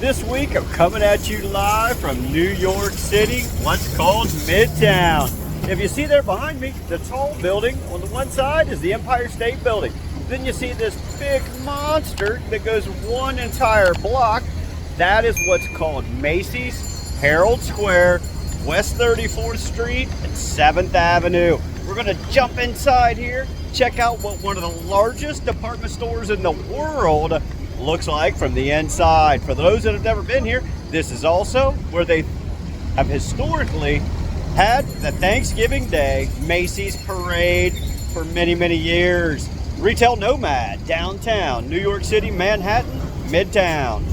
This week I'm coming at you live from New York City, what's called Midtown. If you see there behind me, the tall building on the one side is the Empire State Building. Then you see this big monster that goes one entire block. That is what's called Macy's, Herald Square, West 34th Street, and 7th Avenue. We're gonna jump inside here, check out what one of the largest department stores in the world looks like from the inside. For those that have never been here, this is also where they have historically had the Thanksgiving Day Macy's parade for many, many years. Retail Nomad, downtown, New York City, Manhattan, Midtown.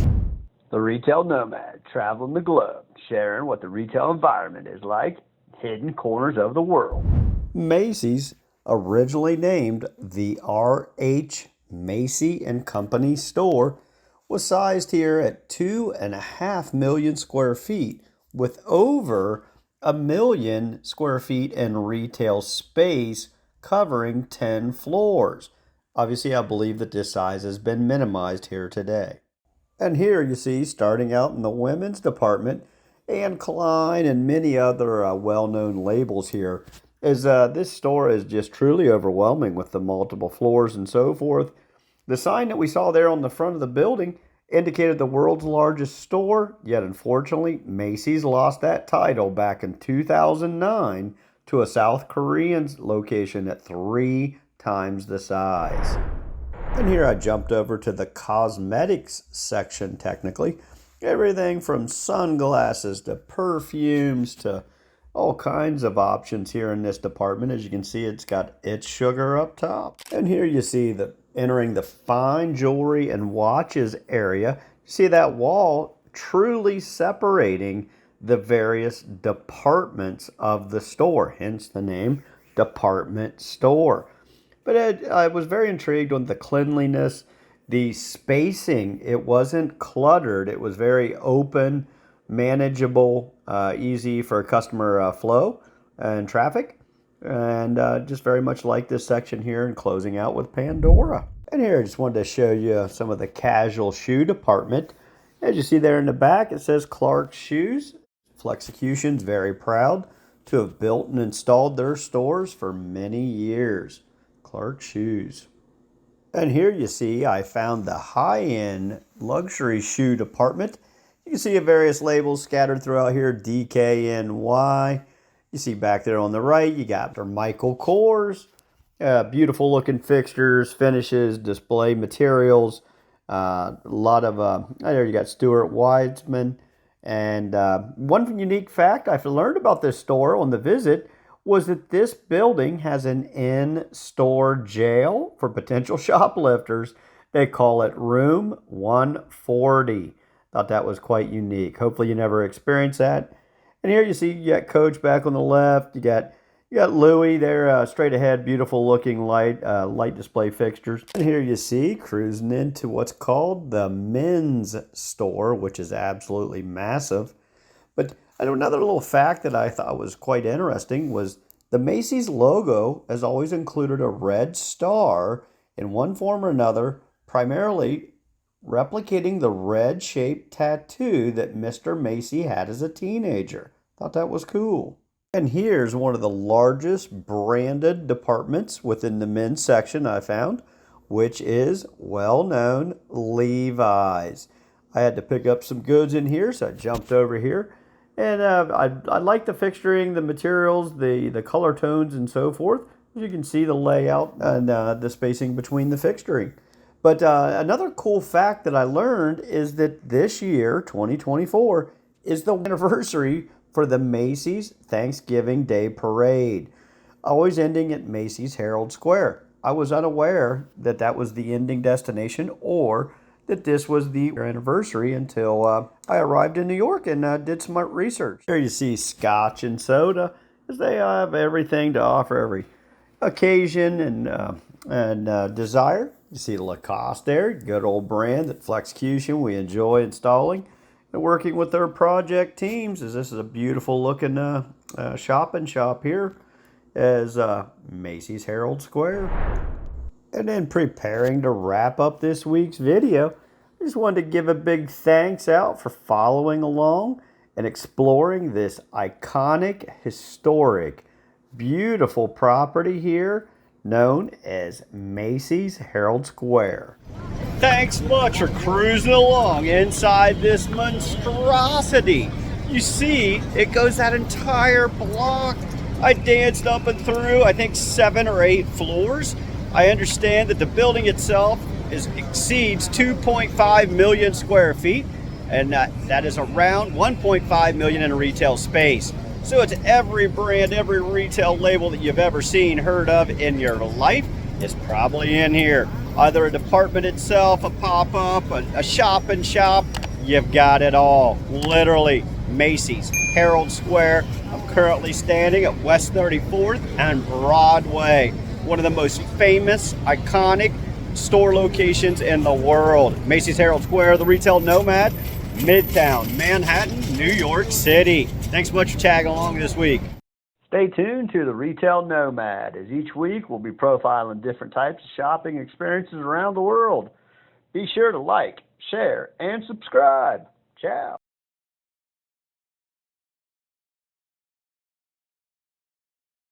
The Retail Nomad, traveling the globe, sharing what the retail environment is like, hidden corners of the world. Macy's, originally named the R.H. Macy and Company store, was sized here at 2.5 million square feet with over 1 million square feet in retail space covering 10 floors. Obviously, I believe that this size has been minimized here today. And here you see, starting out in the women's department, Anne Klein and many other well-known labels here, is this store is just truly overwhelming with the multiple floors and so forth. The sign that we saw there on the front of the building indicated the world's largest store, yet unfortunately, Macy's lost that title back in 2009 to a South Korean location at 3 times the size. And here I jumped over to the cosmetics section technically. Everything from sunglasses to perfumes to all kinds of options here in this department. As you can see, it's got It's Sugar up top. And here you see entering the fine jewelry and watches area. You see that wall truly separating the various departments of the store, hence the name department store. But I was very intrigued on the cleanliness, the spacing. It wasn't cluttered. It was very open, manageable, easy for customer flow and traffic. And just very much like this section here, and closing out with Pandora. And here I just wanted to show you some of the casual shoe department. As you see there in the back, it says Clark's Shoes. Flexecution's very proud to have built and installed their stores for many years. Clark's Shoes. And here you see I found the high-end luxury shoe department. You can see various labels scattered throughout here, DKNY. You see back there on the right, you got Michael Kors. Beautiful looking fixtures, finishes, display materials. A lot of, there you got Stuart Weitzman. And one unique fact I learned about this store on the visit was that this building has an in-store jail for potential shoplifters. They call it Room 140. Thought that was quite unique. Hopefully you never experience that. And here you see you got Coach back on the left. You got Louis there, straight ahead, beautiful looking light display fixtures. And here you see cruising into what's called the men's store, which is absolutely massive. But another little fact that I thought was quite interesting was the Macy's logo has always included a red star in one form or another, primarily replicating the red-shaped tattoo that Mr. Macy had as a teenager. Thought that was cool. And here's one of the largest branded departments within the men's section I found, which is well-known Levi's. I had to pick up some goods in here, so I jumped over here. And I like the fixturing, the materials, the color tones, and so forth. As you can see, the layout and the spacing between the fixturing. But another cool fact that I learned is that this year, 2024, is the anniversary for the Macy's Thanksgiving Day Parade, always ending at Macy's Herald Square. I was unaware that that was the ending destination or that this was the anniversary until I arrived in New York and did some research. Here you see Scotch and soda, as they have everything to offer every occasion and desire. You see Lacoste there, good old brand that Flexecution we enjoy installing and working with their project teams, as this is a beautiful looking shop here as Macy's Herald Square. And then preparing to wrap up this week's video, I just wanted to give a big thanks out for following along and exploring this iconic, historic, beautiful property here known as Macy's Herald Square. Thanks much for cruising along inside this monstrosity. You see, it goes that entire block. I danced up and through, I think 7 or 8 floors. I understand that the building itself exceeds 2.5 million square feet, and that is around 1.5 million in retail space. So it's every brand, every retail label that you've ever seen, heard of in your life is probably in here. Either a department itself, a pop-up, a shop and shop, you've got it all. Literally, Macy's, Herald Square. I'm currently standing at West 34th and Broadway. One of the most famous, iconic store locations in the world. Macy's Herald Square, the retail nomad, Midtown, Manhattan, New York City. Thanks so much for tagging along this week. Stay tuned to the Retail Nomad, as each week we'll be profiling different types of shopping experiences around the world. Be sure to like, share, and subscribe. Ciao.